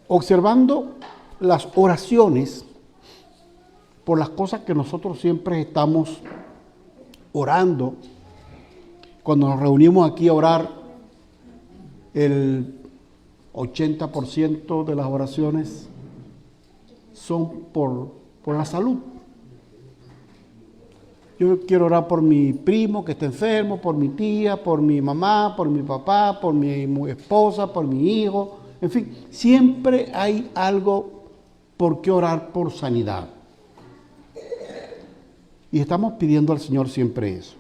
observando las oraciones por las cosas que nosotros siempre estamos orando, cuando nos reunimos aquí a orar, el 80% de las oraciones son por la salud. Yo quiero orar por mi primo que está enfermo, por mi tía, por mi mamá, por mi papá, por mi esposa, por mi hijo. En fin, siempre hay algo por qué orar por sanidad. Y estamos pidiendo al Señor siempre eso.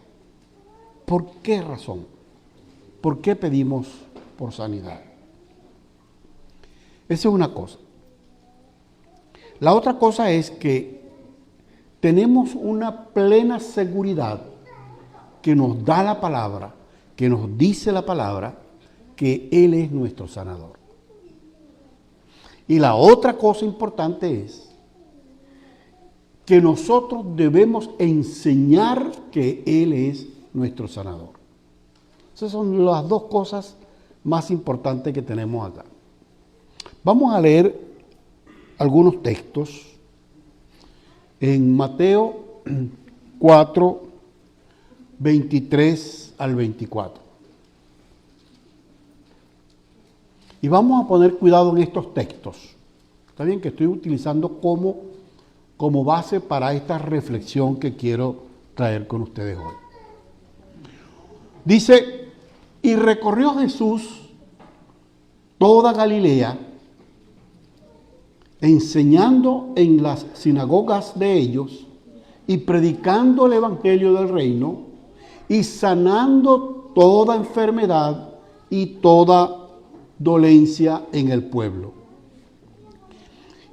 ¿Por qué razón? ¿Por qué pedimos por sanidad? Esa es una cosa. La otra cosa es que tenemos una plena seguridad que nos da la palabra, que nos dice la palabra, que Él es nuestro sanador. Y la otra cosa importante es que nosotros debemos enseñar que Él es nuestro sanador. Esas son las dos cosas más importantes que tenemos acá. Vamos a leer algunos textos en Mateo 4, 23 al 24. Y vamos a poner cuidado en estos textos. Está bien que estoy utilizando como base para esta reflexión que quiero traer con ustedes hoy. Dice, y recorrió Jesús toda Galilea, enseñando en las sinagogas de ellos y predicando el evangelio del reino y sanando toda enfermedad y toda dolencia en el pueblo.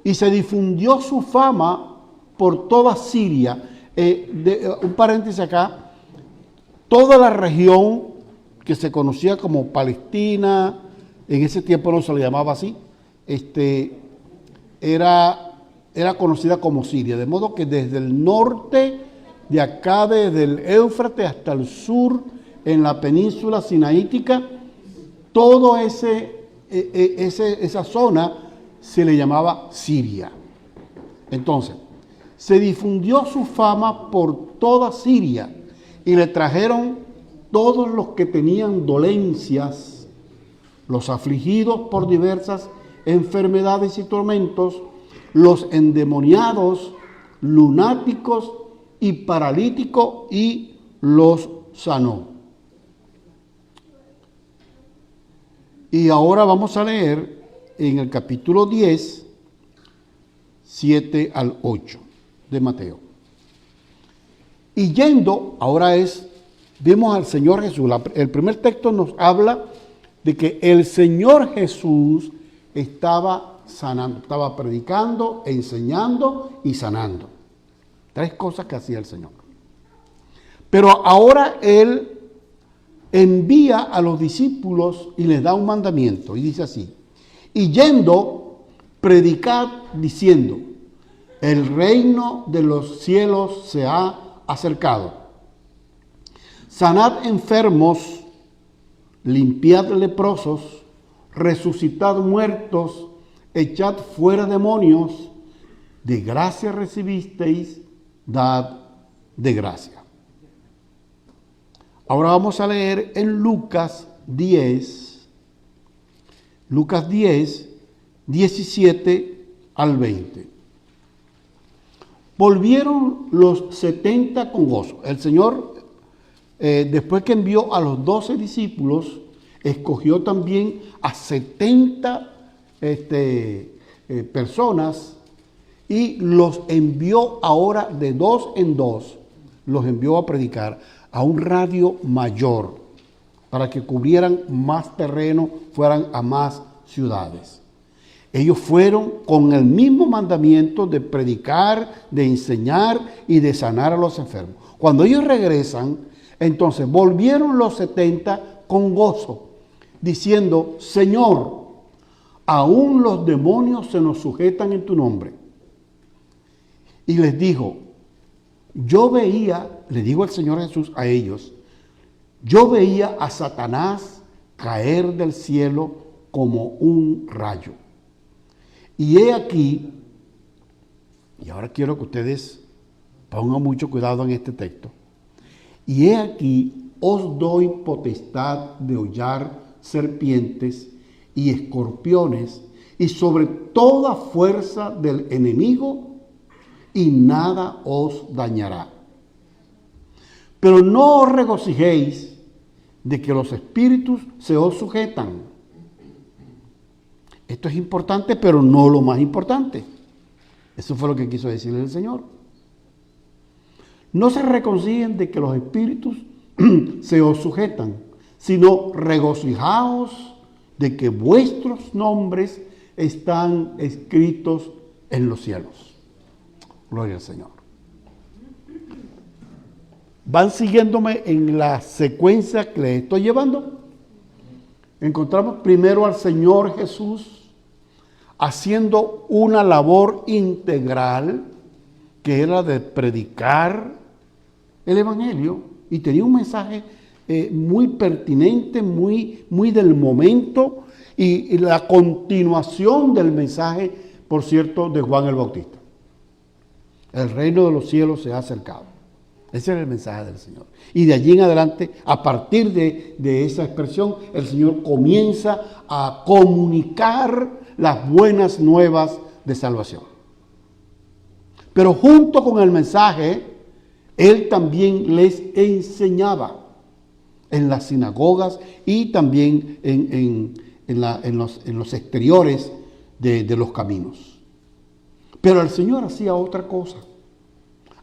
Y se difundió su fama por toda Siria. Un paréntesis acá, toda la región que se conocía como Palestina, en ese tiempo no se le llamaba así, era conocida como Siria, de modo que desde el norte de acá, desde el Éufrates hasta el sur, en la península sinaítica, todo esa zona se le llamaba Siria. Entonces, se difundió su fama por toda Siria y le trajeron todos los que tenían dolencias, los afligidos por diversas enfermedades y tormentos, los endemoniados, lunáticos y paralíticos, y los sanó. Y ahora vamos a leer en el capítulo 10, 7 al 8 de Mateo. Y yendo, vemos al Señor Jesús. El primer texto nos habla de que el Señor Jesús estaba sanando, estaba predicando, enseñando y sanando. 3 cosas que hacía el Señor. Pero ahora Él envía a los discípulos y les da un mandamiento. Y dice así, y yendo, predicad diciendo, el reino de los cielos se ha acercado. Sanad enfermos, limpiad leprosos, resucitad muertos, echad fuera demonios, de gracia recibisteis, dad de gracia. Ahora vamos a leer en Lucas 10, 17 al 20. Volvieron los 70 con gozo. El Señor, después que envió a los 12 discípulos, escogió también a 70 personas y los envió ahora de 2 en 2, los envió a predicar a un radio mayor para que cubrieran más terreno, fueran a más ciudades. Ellos fueron con el mismo mandamiento de predicar, de enseñar y de sanar a los enfermos. Cuando ellos regresan, entonces volvieron los 70 con gozo, diciendo, Señor, aún los demonios se nos sujetan en tu nombre. Y les dijo, le digo al Señor Jesús a ellos, yo veía a Satanás caer del cielo como un rayo. Y he aquí, y ahora quiero que ustedes pongan mucho cuidado en este texto, y he aquí os doy potestad de hollar serpientes y escorpiones y sobre toda fuerza del enemigo, y nada os dañará. Pero no os regocijéis de que los espíritus se os sujetan. Esto es importante, pero no lo más importante. Eso fue lo que quiso decirle el Señor. No se regocijen de que los espíritus se os sujetan, sino regocijaos de que vuestros nombres están escritos en los cielos. Gloria al Señor. ¿Van siguiéndome en la secuencia que les estoy llevando? Encontramos primero al Señor Jesús haciendo una labor integral, que era de predicar el Evangelio, y tenía un mensaje muy pertinente, muy del momento, y la continuación del mensaje, por cierto, de Juan el Bautista. El reino de los cielos se ha acercado. Ese era el mensaje del Señor. Y de allí en adelante, a partir de esa expresión, el Señor comienza a comunicar las buenas nuevas de salvación. Pero junto con el mensaje, Él también les enseñaba en las sinagogas y también en los exteriores de los caminos. Pero el Señor hacía otra cosa,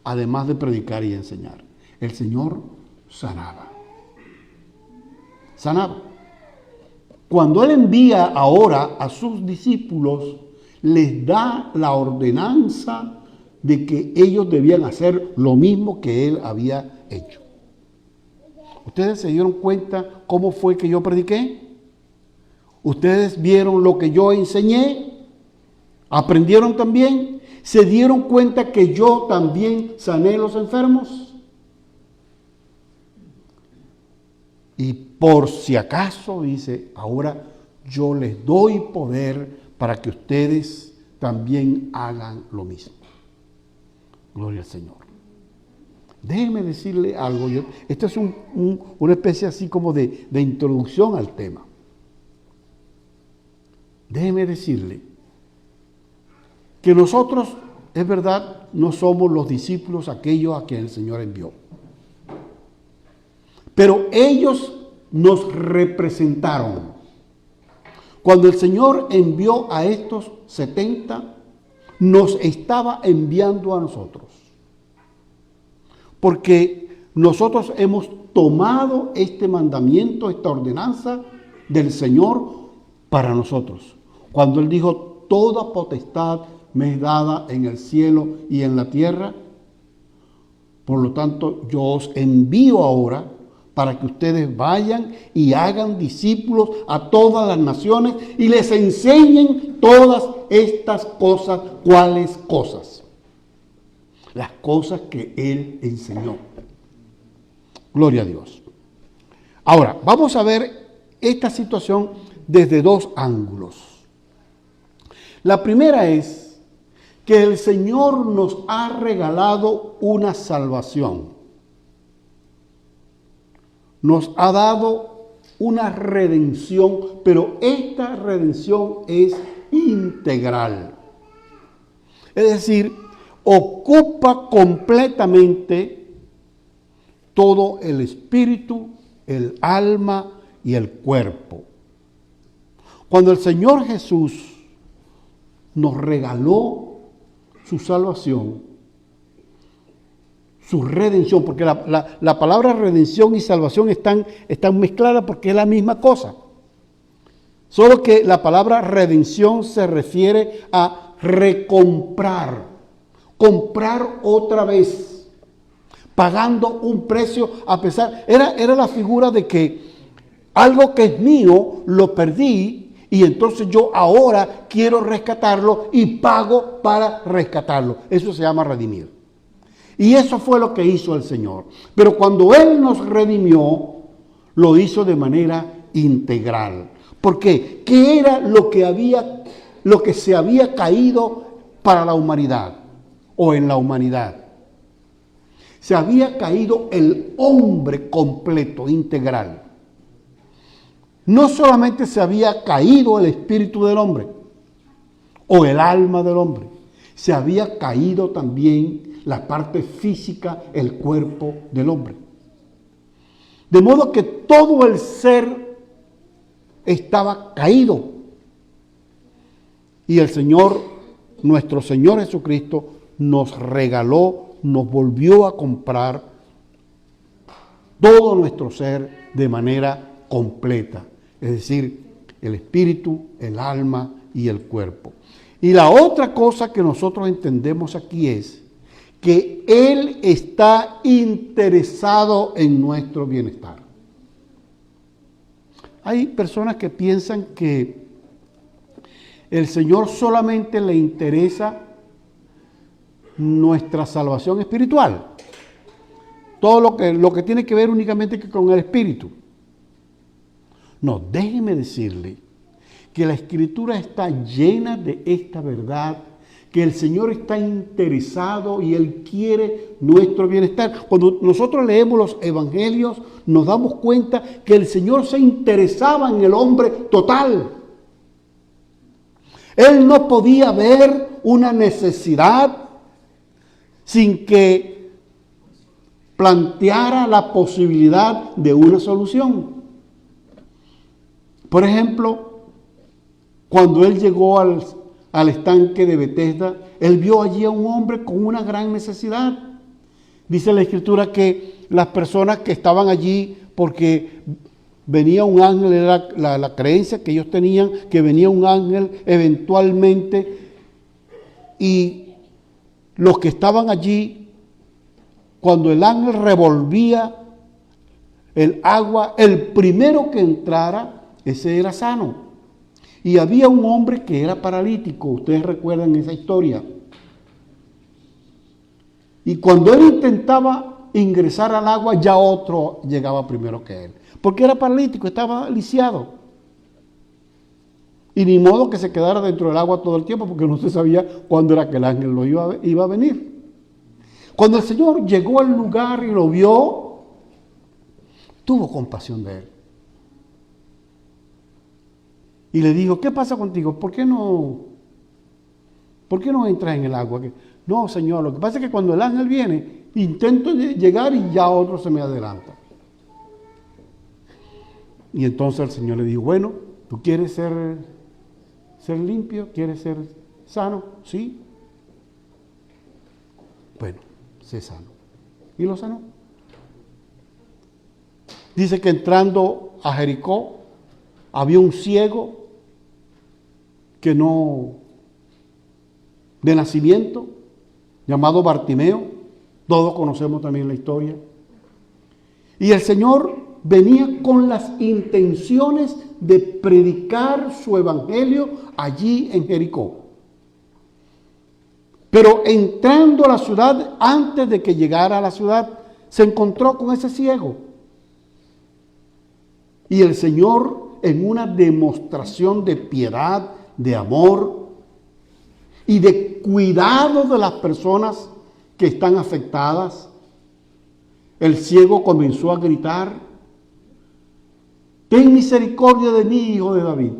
además de predicar y enseñar. El Señor sanaba. Sanaba. Cuando Él envía ahora a sus discípulos, les da la ordenanza de que ellos debían hacer lo mismo que Él había hecho. ¿Ustedes se dieron cuenta cómo fue que yo prediqué? ¿Ustedes vieron lo que yo enseñé? ¿Aprendieron también? ¿Se dieron cuenta que yo también sané los enfermos? Y por si acaso, dice, ahora yo les doy poder para que ustedes también hagan lo mismo. Gloria al Señor. Déjeme decirle algo. Esto es una especie así como de introducción al tema. Déjeme decirle que nosotros, es verdad, no somos los discípulos aquellos a quienes el Señor envió. Pero ellos nos representaron. Cuando el Señor envió a estos 70, nos estaba enviando a nosotros. Porque nosotros hemos tomado este mandamiento, esta ordenanza del Señor para nosotros. Cuando Él dijo, toda potestad me es dada en el cielo y en la tierra. Por lo tanto, yo os envío ahora para que ustedes vayan y hagan discípulos a todas las naciones y les enseñen todas estas cosas. ¿Cuáles cosas? Las cosas que Él enseñó. Gloria a Dios. Ahora, vamos a ver esta situación desde dos ángulos. La primera es que el Señor nos ha regalado una salvación. Nos ha dado una redención, pero esta redención es integral. Es decir, ocupa completamente todo el espíritu, el alma y el cuerpo. Cuando el Señor Jesús nos regaló su salvación, su redención, porque la palabra redención y salvación están mezcladas porque es la misma cosa. Solo que la palabra redención se refiere a recomprar, comprar otra vez, pagando un precio a pesar. Era la figura de que algo que es mío lo perdí y entonces yo ahora quiero rescatarlo y pago para rescatarlo. Eso se llama redimir. Y eso fue lo que hizo el Señor. Pero cuando Él nos redimió, lo hizo de manera integral. ¿Por qué? ¿Qué era lo que había lo que se había caído para la humanidad o en la humanidad. Se había caído el hombre completo, integral. No solamente se había caído el espíritu del hombre o el alma del hombre, se había caído también la parte física, el cuerpo del hombre. De modo que todo el ser estaba caído. Y el Señor, nuestro Señor Jesucristo, nos regaló, nos volvió a comprar todo nuestro ser de manera completa. Es decir, el espíritu, el alma y el cuerpo. Y la otra cosa que nosotros entendemos aquí es que Él está interesado en nuestro bienestar. Hay personas que piensan que el Señor solamente le interesa nuestra salvación espiritual. Todo lo que tiene que ver únicamente con el espíritu. No, déjeme decirle que la Escritura está llena de esta verdad, que el Señor está interesado y Él quiere nuestro bienestar. Cuando nosotros leemos los evangelios, nos damos cuenta que el Señor se interesaba en el hombre total. Él no podía ver una necesidad sin que planteara la posibilidad de una solución. Por ejemplo, cuando Él llegó al estanque de Betesda, Él vio allí a un hombre con una gran necesidad. Dice la Escritura que las personas que estaban allí, porque venía un ángel, era la creencia que ellos tenían, que venía un ángel eventualmente, y los que estaban allí, cuando el ángel revolvía el agua, el primero que entrara, ese era sano. Y había un hombre que era paralítico, ustedes recuerdan esa historia. Y cuando él intentaba ingresar al agua, ya otro llegaba primero que él. Porque era paralítico, estaba lisiado. Y ni modo que se quedara dentro del agua todo el tiempo, porque no se sabía cuándo era que el ángel lo iba a venir. Cuando el Señor llegó al lugar y lo vio, tuvo compasión de él. Y le dijo, ¿qué pasa contigo? ¿Por qué no entras en el agua? No, Señor, lo que pasa es que cuando el ángel viene, intento llegar y ya otro se me adelanta. Y entonces el Señor le dijo, bueno, ¿tú quieres ser limpio? ¿Quieres ser sano? Sí. Bueno, sé sano. Y lo sanó. Dice que entrando a Jericó, había un ciego de nacimiento, llamado Bartimeo. Todos conocemos también la historia. Y el Señor venía con las intenciones de predicar su evangelio allí en Jericó. Pero entrando a la ciudad, antes de que llegara a la ciudad, se encontró con ese ciego. Y el Señor, en una demostración de piedad, de amor y de cuidado de las personas que están afectadas, el ciego comenzó a gritar, ten misericordia de mí, hijo de David.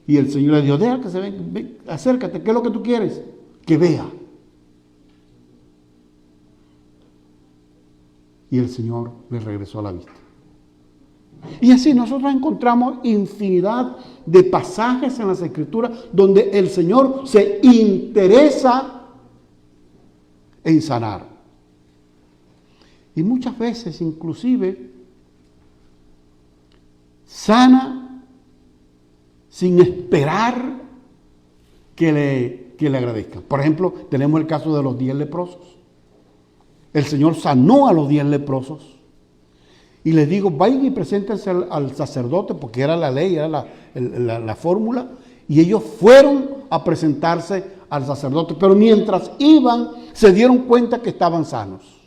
Y el Señor le dijo, deja que se ven, acércate, ¿qué es lo que tú quieres? Que vea. Y el Señor le regresó a la vista. Y así nosotros encontramos infinidad de pasajes en las Escrituras donde el Señor se interesa en sanar. Y muchas veces inclusive sana sin esperar que le agradezcan. Por ejemplo, tenemos el caso de los 10 leprosos. El Señor sanó a los 10 leprosos. Y les digo, vayan y preséntense al sacerdote, porque era la ley, era la fórmula. Y ellos fueron a presentarse al sacerdote. Pero mientras iban, se dieron cuenta que estaban sanos.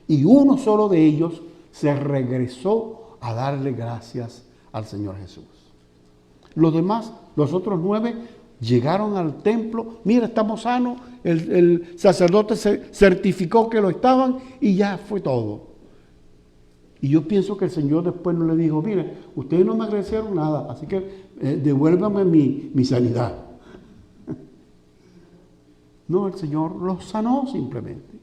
Y uno solo de ellos se regresó a darle gracias al Señor Jesús. Los demás, los otros 9, llegaron al templo. Mira, estamos sanos. El sacerdote certificó que lo estaban y ya fue todo. Y yo pienso que el Señor después no le dijo, mire, ustedes no me agradecieron nada, así que devuélvame mi sanidad. No, el Señor los sanó simplemente.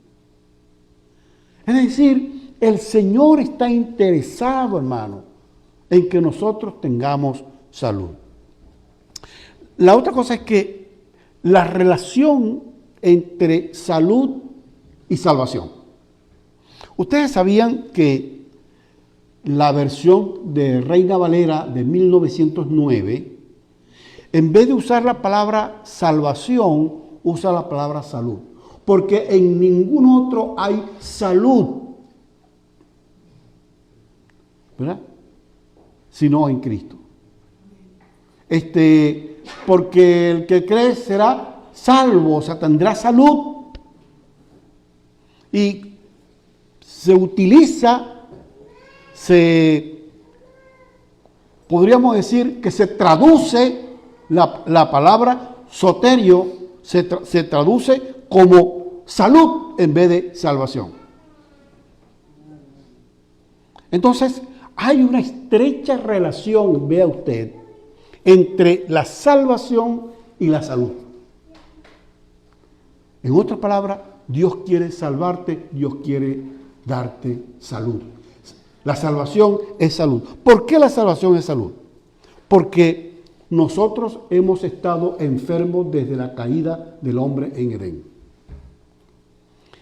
Es decir, el Señor está interesado, hermano, en que nosotros tengamos salud. La otra cosa es que la relación entre salud y salvación. Ustedes sabían que la versión de Reina Valera de 1909, en vez de usar la palabra salvación, usa la palabra salud. Porque en ningún otro hay salud, ¿verdad? Sino en Cristo. Porque el que cree será salvo, o sea, tendrá salud. Y se utiliza, podríamos decir que se traduce la palabra soterio, se traduce como salud en vez de salvación. Entonces, hay una estrecha relación, vea usted, entre la salvación y la salud. En otras palabras, Dios quiere salvarte, Dios quiere darte salud. La salvación es salud. ¿Por qué la salvación es salud? Porque nosotros hemos estado enfermos desde la caída del hombre en Edén.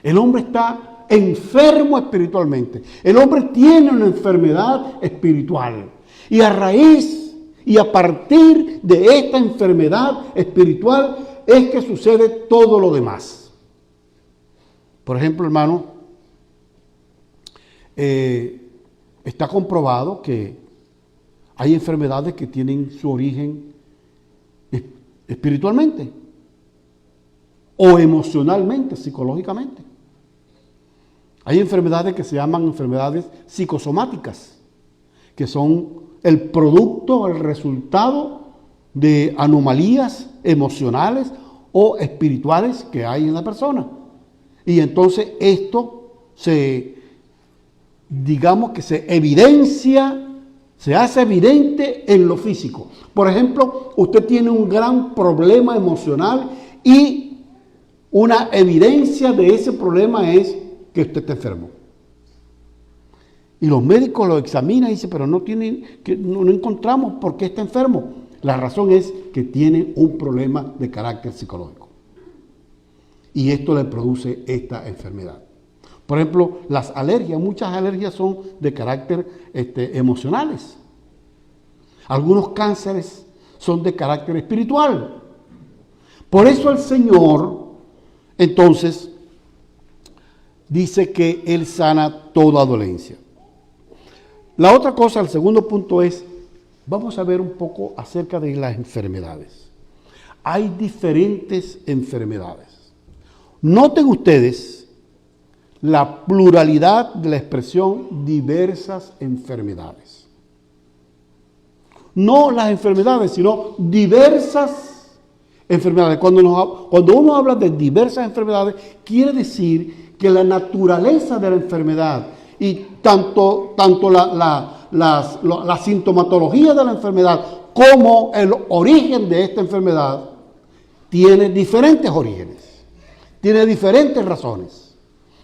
El hombre está enfermo espiritualmente. El hombre tiene una enfermedad espiritual. Y a raíz y a partir de esta enfermedad espiritual es que sucede todo lo demás. Por ejemplo, hermano, está comprobado que hay enfermedades que tienen su origen espiritualmente o emocionalmente, psicológicamente. Hay enfermedades que se llaman enfermedades psicosomáticas, que son el producto, el resultado de anomalías emocionales o espirituales que hay en la persona. Y entonces esto digamos que se evidencia, se hace evidente en lo físico. Por ejemplo, usted tiene un gran problema emocional y una evidencia de ese problema es que usted está enfermo. Y los médicos lo examinan y dicen, pero no encontramos por qué está enfermo. La razón es que tiene un problema de carácter psicológico. Y esto le produce esta enfermedad. Por ejemplo, las alergias, muchas alergias son de carácter emocionales. Algunos cánceres son de carácter espiritual. Por eso el Señor, entonces, dice que Él sana toda dolencia. La otra cosa, el segundo punto es, vamos a ver un poco acerca de las enfermedades. Hay diferentes enfermedades. Noten ustedes la pluralidad de la expresión diversas enfermedades. No las enfermedades, sino diversas enfermedades. Cuando uno habla de diversas enfermedades, quiere decir que la naturaleza de la enfermedad y tanto la sintomatología de la enfermedad como el origen de esta enfermedad tiene diferentes orígenes, tiene diferentes razones.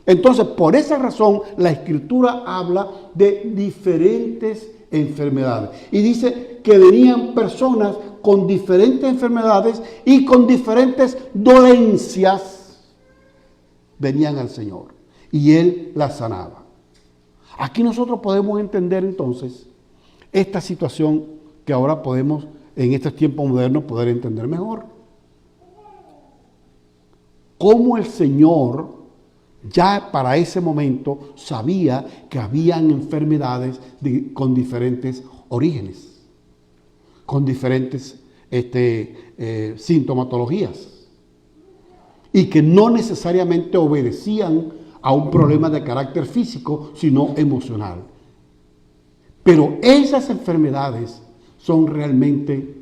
Entonces, por esa razón, la Escritura habla de diferentes enfermedades. Y dice que venían personas con diferentes enfermedades y con diferentes dolencias, venían al Señor y Él las sanaba. Aquí nosotros podemos entender entonces esta situación que ahora podemos, en estos tiempos modernos, poder entender mejor. Cómo el Señor ya para ese momento sabía que habían enfermedades con diferentes orígenes, con diferentes sintomatologías, y que no necesariamente obedecían a un problema de carácter físico, sino emocional. Pero esas enfermedades son realmente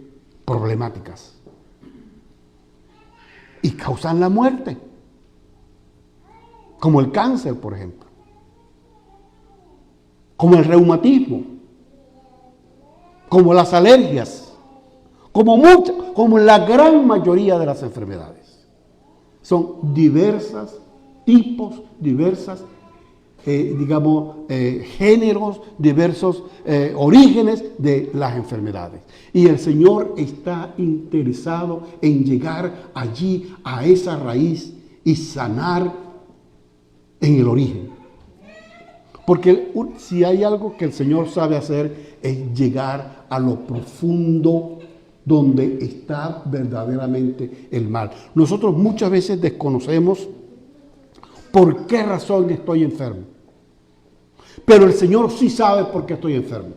problemáticas y causan la muerte, como el cáncer, por ejemplo, como el reumatismo, como las alergias, como la gran mayoría de las enfermedades. Son diversos tipos, géneros, diversos orígenes de las enfermedades. Y el Señor está interesado en llegar allí a esa raíz y sanar en el origen. Porque si hay algo que el Señor sabe hacer es llegar a lo profundo donde está verdaderamente el mal. Nosotros muchas veces desconocemos por qué razón estoy enfermo. Pero el Señor sí sabe por qué estoy enfermo.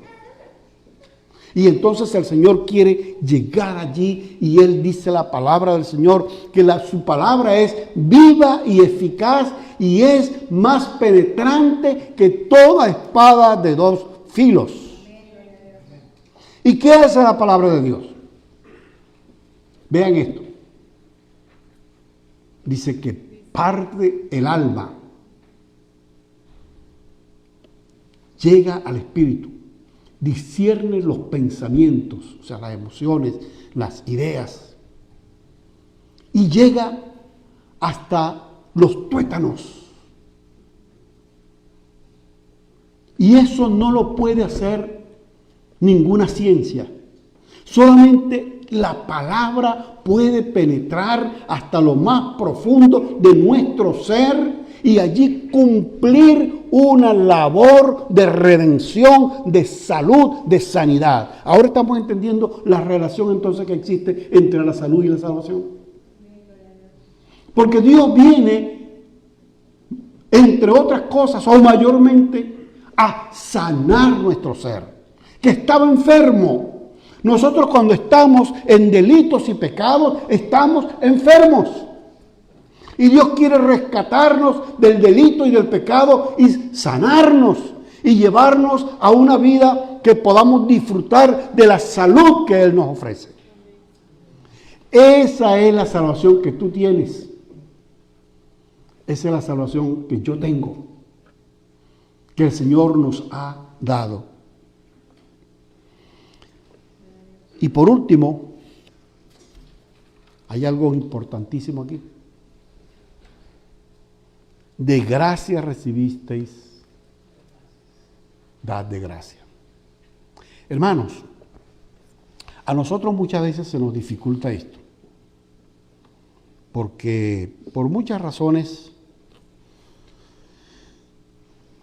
Y entonces el Señor quiere llegar allí y Él dice la palabra del Señor, que su palabra es viva y eficaz y es más penetrante que toda espada de dos filos. ¿Y qué hace la palabra de Dios? Vean esto. Dice que parte el alma, llega al espíritu, discierne los pensamientos, o sea, las emociones, las ideas, y llega hasta los tuétanos. Y eso no lo puede hacer ninguna ciencia. Solamente la palabra puede penetrar hasta lo más profundo de nuestro ser y allí cumplir una labor de redención, de salud, de sanidad. Ahora estamos entendiendo la relación entonces que existe entre la salud y la salvación. Porque Dios viene, entre otras cosas, o mayormente, a sanar nuestro ser, que estaba enfermo. Nosotros cuando estamos en delitos y pecados, estamos enfermos. Y Dios quiere rescatarnos del delito y del pecado y sanarnos y llevarnos a una vida que podamos disfrutar de la salud que Él nos ofrece. Esa es la salvación que tú tienes. Esa es la salvación que yo tengo, que el Señor nos ha dado. Y por último, hay algo importantísimo aquí. De gracia recibisteis, dad de gracia. Hermanos, a nosotros muchas veces se nos dificulta esto, porque por muchas razones,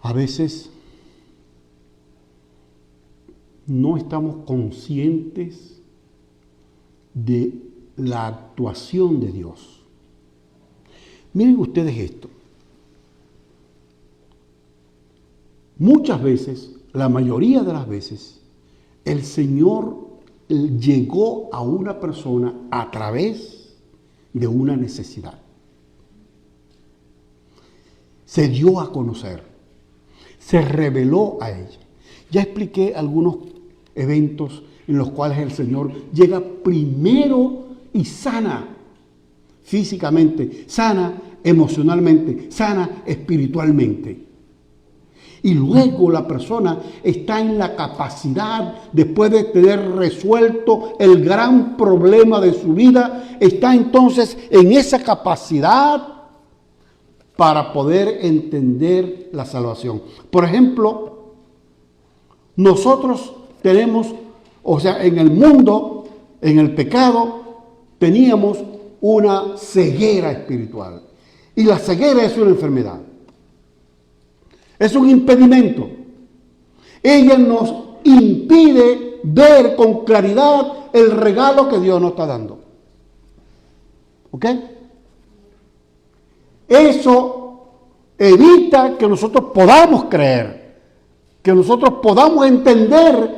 a veces no estamos conscientes de la actuación de Dios. Miren ustedes esto. Muchas veces, la mayoría de las veces, el Señor llegó a una persona a través de una necesidad. Se dio a conocer, se reveló a ella. Ya expliqué algunos eventos en los cuales el Señor llega primero y sana físicamente, sana emocionalmente, sana espiritualmente. Y luego la persona está en la capacidad, después de tener resuelto el gran problema de su vida, está entonces en esa capacidad para poder entender la salvación. Por ejemplo, nosotros tenemos, en el mundo, en el pecado, teníamos una ceguera espiritual. Y la ceguera es una enfermedad. Es un impedimento. Ella nos impide ver con claridad el regalo que Dios nos está dando. ¿Ok? Eso evita que nosotros podamos creer, que nosotros podamos entender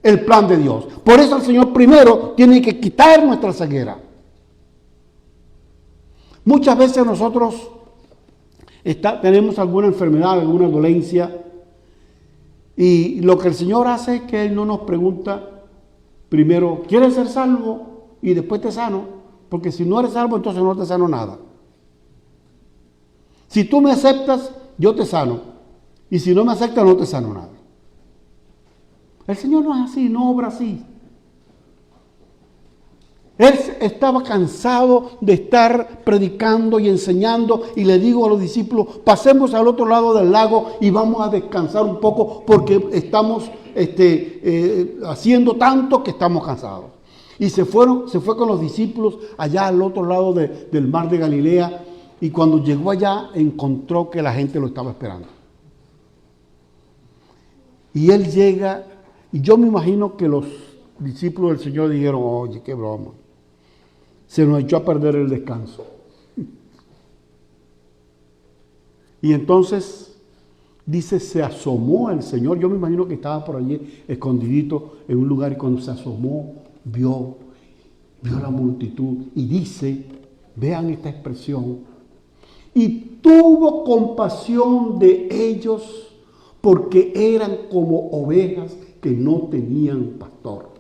el plan de Dios. Por eso el Señor primero tiene que quitar nuestra ceguera. Muchas veces nosotros tenemos alguna enfermedad, alguna dolencia, y lo que el Señor hace es que Él no nos pregunta primero, ¿quieres ser salvo? Y después te sano, porque si no eres salvo, entonces no te sano nada. Si tú me aceptas, yo te sano, y si no me aceptas, no te sano nada. El Señor no es así, no obra así. Él estaba cansado de estar predicando y enseñando, y le digo a los discípulos, pasemos al otro lado del lago y vamos a descansar un poco porque estamos haciendo tanto que estamos cansados. Y se fue con los discípulos allá al otro lado del mar de Galilea, y cuando llegó allá encontró que la gente lo estaba esperando. Y él llega, y yo me imagino que los discípulos del Señor dijeron, oye, qué broma. Se nos echó a perder el descanso. Y entonces, dice, se asomó el Señor. Yo me imagino que estaba por allí escondidito en un lugar, y cuando se asomó, vio la multitud. Y dice, vean esta expresión, y tuvo compasión de ellos porque eran como ovejas que no tenían pastor.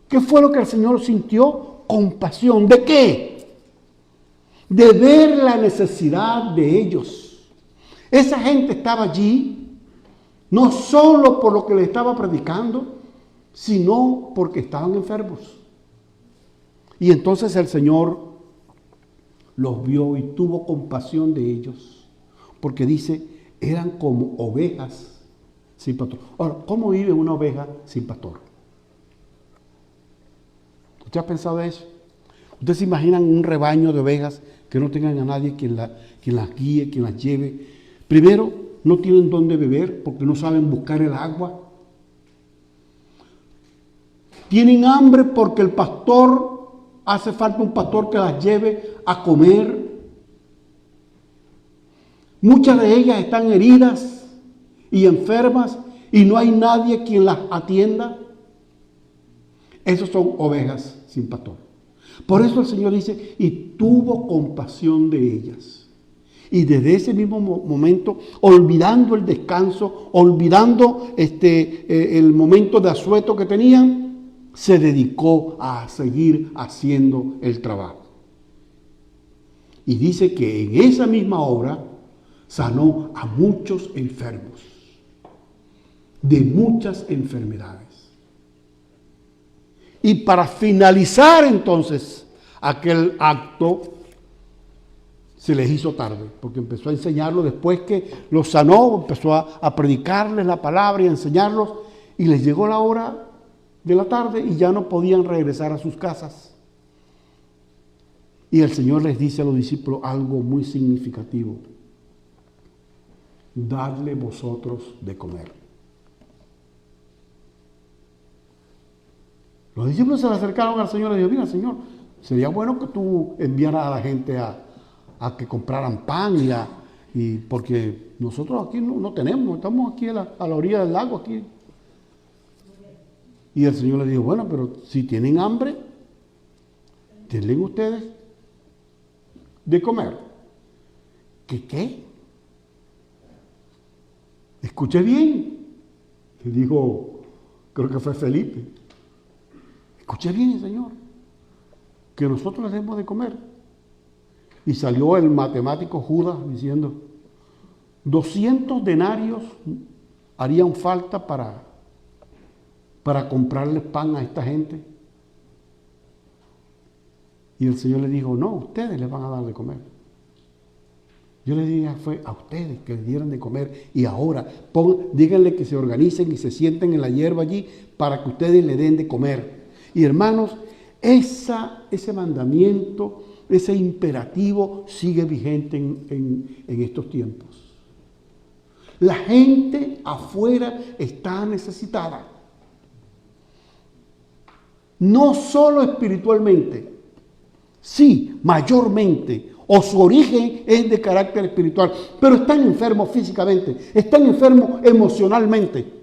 ¿Qué fue lo que el Señor sintió? Compasión. ¿De qué? De ver la necesidad de ellos. Esa gente estaba allí, no solo por lo que le estaba predicando, sino porque estaban enfermos. Y entonces el Señor los vio y tuvo compasión de ellos, porque dice, eran como ovejas sin pastor. Ahora, ¿cómo vive una oveja sin pastor? ¿Usted ha pensado eso? ¿Ustedes se imaginan un rebaño de ovejas que no tengan a nadie quien las guíe, quien las lleve? Primero, no tienen dónde beber porque no saben buscar el agua. Tienen hambre porque el pastor, hace falta un pastor que las lleve a comer. Muchas de ellas están heridas y enfermas y no hay nadie quien las atienda. Esas son ovejas sin pastor. Por eso el Señor dice, y tuvo compasión de ellas. Y desde ese mismo momento, olvidando el descanso, olvidando el momento de asueto que tenían, se dedicó a seguir haciendo el trabajo. Y dice que en esa misma hora sanó a muchos enfermos, de muchas enfermedades. Y para finalizar entonces aquel acto, se les hizo tarde, porque empezó a enseñarlos después que los sanó, empezó a predicarles la palabra y a enseñarlos, y les llegó la hora de la tarde y ya no podían regresar a sus casas. Y el Señor les dice a los discípulos algo muy significativo: dadle vosotros de comer. Los discípulos se le acercaron al Señor y le dijeron, mira, Señor, sería bueno que tú enviaras a la gente a que compraran pan y porque nosotros aquí no tenemos, estamos aquí a la orilla del lago aquí. Y el Señor le dijo, bueno, pero si tienen hambre, denle ustedes de comer. ¿Qué? Escuche bien. Y dijo, creo que fue Felipe. Escuche bien, Señor, que nosotros les demos de comer. Y salió el matemático Judas diciendo, 200 denarios harían falta para comprarles pan a esta gente. Y el Señor le dijo, no, ustedes les van a dar de comer. Yo les dije, fue a ustedes que les dieran de comer. Y ahora, díganle que se organicen y se sienten en la hierba allí para que ustedes le den de comer. Y hermanos, ese mandamiento, ese imperativo sigue vigente en estos tiempos. La gente afuera está necesitada. No solo espiritualmente, sí, mayormente, o su origen es de carácter espiritual, pero están enfermos físicamente, están enfermos emocionalmente.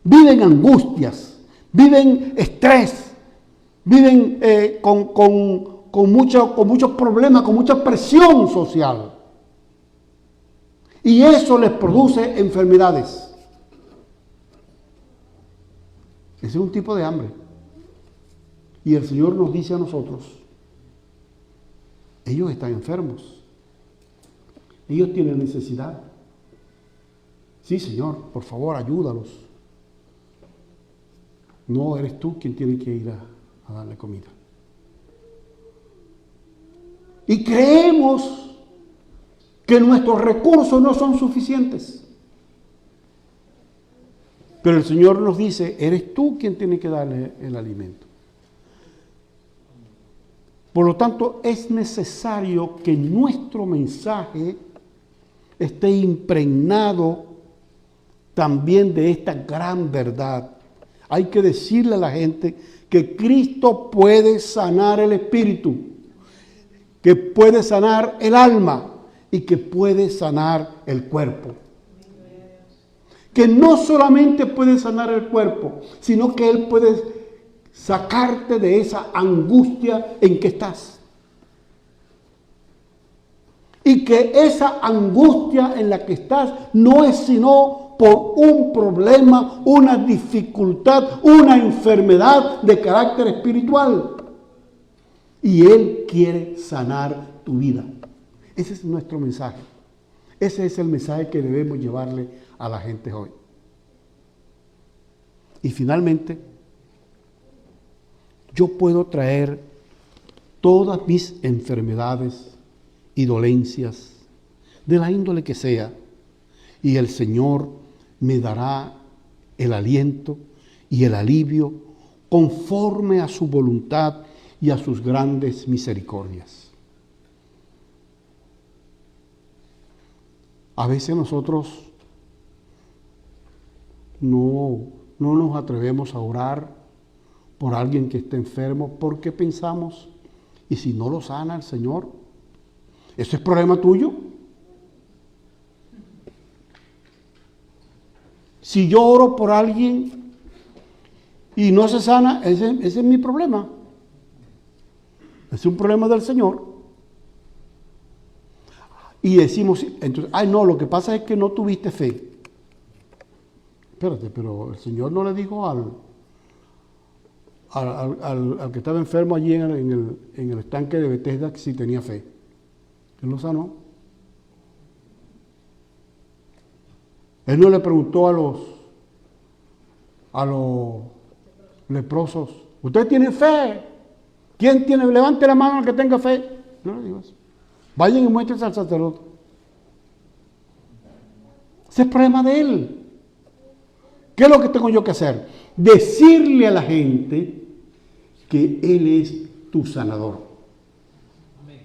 Viven angustias, viven estrés, viven con muchos problemas, con mucha presión social. Y eso les produce enfermedades. Ese es un tipo de hambre. Y el Señor nos dice a nosotros, ellos están enfermos. Ellos tienen necesidad. Sí, Señor, por favor, ayúdalos. No eres tú quien tiene que ir a darle comida. Y creemos que nuestros recursos no son suficientes. Pero el Señor nos dice, eres tú quien tiene que darle el alimento. Por lo tanto, es necesario que nuestro mensaje esté impregnado también de esta gran verdad. Hay que decirle a la gente que Cristo puede sanar el espíritu, que puede sanar el alma y que puede sanar el cuerpo. Que no solamente puede sanar el cuerpo, sino que Él puede sacarte de esa angustia en que estás. Y que esa angustia en la que estás no es sino por un problema, una dificultad, una enfermedad de carácter espiritual. Y Él quiere sanar tu vida. Ese es nuestro mensaje. Ese es el mensaje que debemos llevarle a la gente hoy. Y finalmente, yo puedo traer todas mis enfermedades y dolencias, de la índole que sea, y el Señor me dará el aliento y el alivio conforme a su voluntad y a sus grandes misericordias. A veces nosotros no nos atrevemos a orar por alguien que esté enfermo porque pensamos, ¿y si no lo sana el Señor? ¿Eso es problema tuyo? Si yo oro por alguien y no se sana, ese es mi problema. Es un problema del Señor. Y decimos, entonces, ay no, lo que pasa es que no tuviste fe. Espérate, pero el Señor no le dijo al que estaba enfermo allí en el estanque de Betesda que si tenía fe. Él lo sanó. Él no le preguntó a los leprosos, ¿ustedes tienen fe? ¿Quién tiene? Levante la mano al que tenga fe. No le digo eso. Vayan y muéstrense al sacerdote. Ese es el problema de él. ¿Qué es lo que tengo yo que hacer? Decirle a la gente que Él es tu sanador. Amén.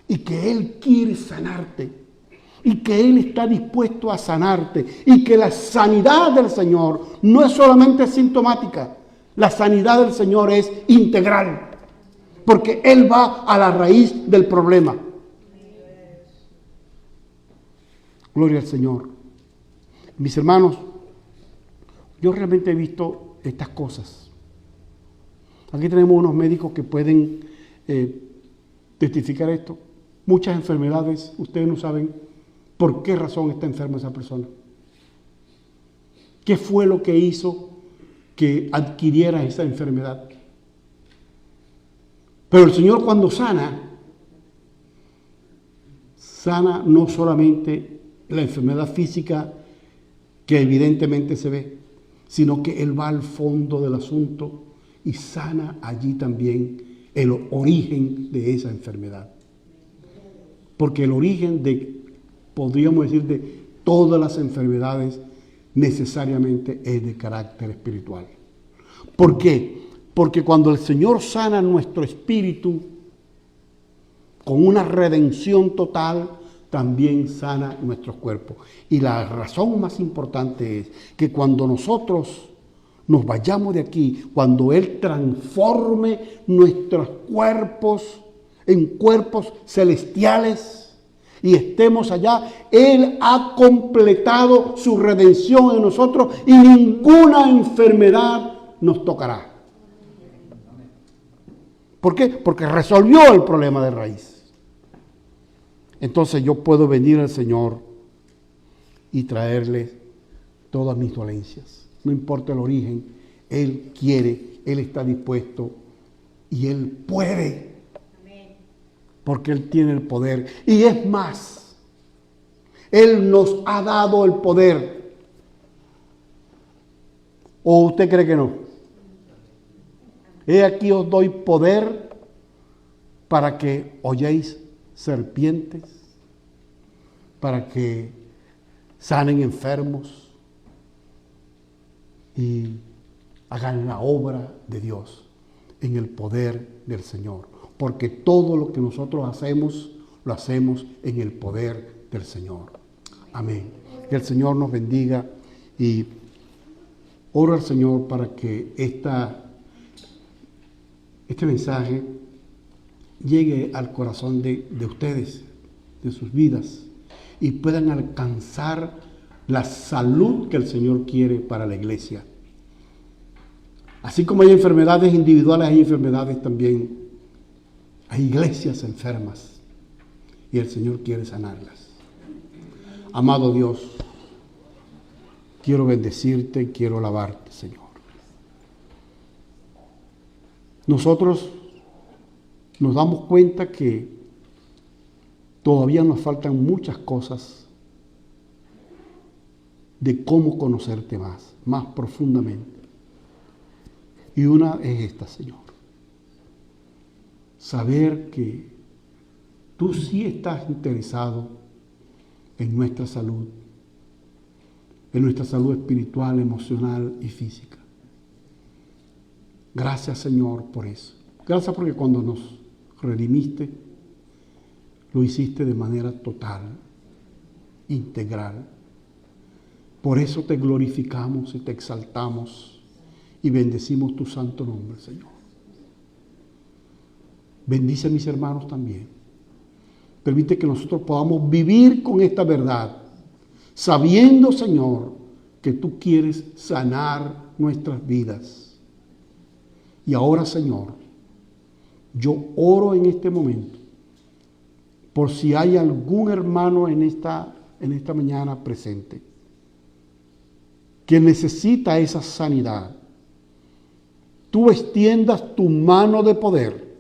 Y que Él quiere sanarte. Y que Él está dispuesto a sanarte. Y que la sanidad del Señor no es solamente sintomática. La sanidad del Señor es integral. Porque Él va a la raíz del problema. Gloria al Señor. Mis hermanos, yo realmente he visto estas cosas. Aquí tenemos unos médicos que pueden testificar esto. Muchas enfermedades, ustedes no saben por qué razón está enferma esa persona. ¿Qué fue lo que hizo que adquiriera esa enfermedad? Pero el Señor cuando sana no solamente la enfermedad física que evidentemente se ve, sino que Él va al fondo del asunto y sana allí también el origen de esa enfermedad. Porque el origen podríamos decir, de todas las enfermedades necesariamente es de carácter espiritual. ¿Por qué? Porque cuando el Señor sana nuestro espíritu con una redención total, también sana nuestros cuerpos. Y la razón más importante es que cuando nosotros nos vayamos de aquí, cuando Él transforme nuestros cuerpos en cuerpos celestiales y estemos allá, Él ha completado su redención en nosotros y ninguna enfermedad nos tocará. ¿Por qué? Porque resolvió el problema de raíz. Entonces yo puedo venir al Señor y traerle todas mis dolencias. No importa el origen, Él quiere, Él está dispuesto y Él puede. Porque Él tiene el poder. Y es más, Él nos ha dado el poder. ¿O usted cree que no? He aquí os doy poder para que holléis serpientes, para que sanen enfermos y hagan la obra de Dios en el poder del Señor. Porque todo lo que nosotros hacemos, lo hacemos en el poder del Señor. Amén. Que el Señor nos bendiga y oro al Señor para que este mensaje llegue al corazón de ustedes, de sus vidas, y puedan alcanzar la salud que el Señor quiere para la iglesia. Así como hay enfermedades individuales, hay enfermedades también, hay iglesias enfermas y el Señor quiere sanarlas. Amado Dios, quiero bendecirte, quiero alabarte, Señor. Nosotros nos damos cuenta que todavía nos faltan muchas cosas de cómo conocerte más profundamente. Y una es esta, Señor. Saber que tú sí estás interesado en nuestra salud espiritual, emocional y física. Gracias, Señor, por eso. Gracias porque cuando nos redimiste, lo hiciste de manera total, integral. Por eso te glorificamos y te exaltamos y bendecimos tu santo nombre, Señor. Bendice a mis hermanos también. Permite que nosotros podamos vivir con esta verdad, sabiendo, Señor, que tú quieres sanar nuestras vidas. Y ahora, Señor, yo oro en este momento por si hay algún hermano en esta mañana presente que necesita esa sanidad. Tú extiendas tu mano de poder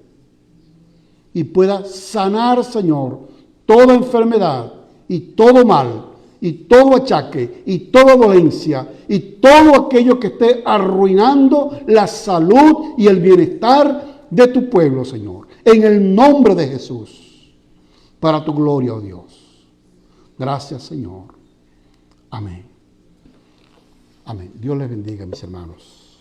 y puedas sanar, Señor, toda enfermedad y todo mal y todo achaque y toda dolencia y todo aquello que esté arruinando la salud y el bienestar de tu pueblo, Señor. En el nombre de Jesús, para tu gloria, oh Dios. Gracias, Señor. Amén. Amén. Dios les bendiga, mis hermanos.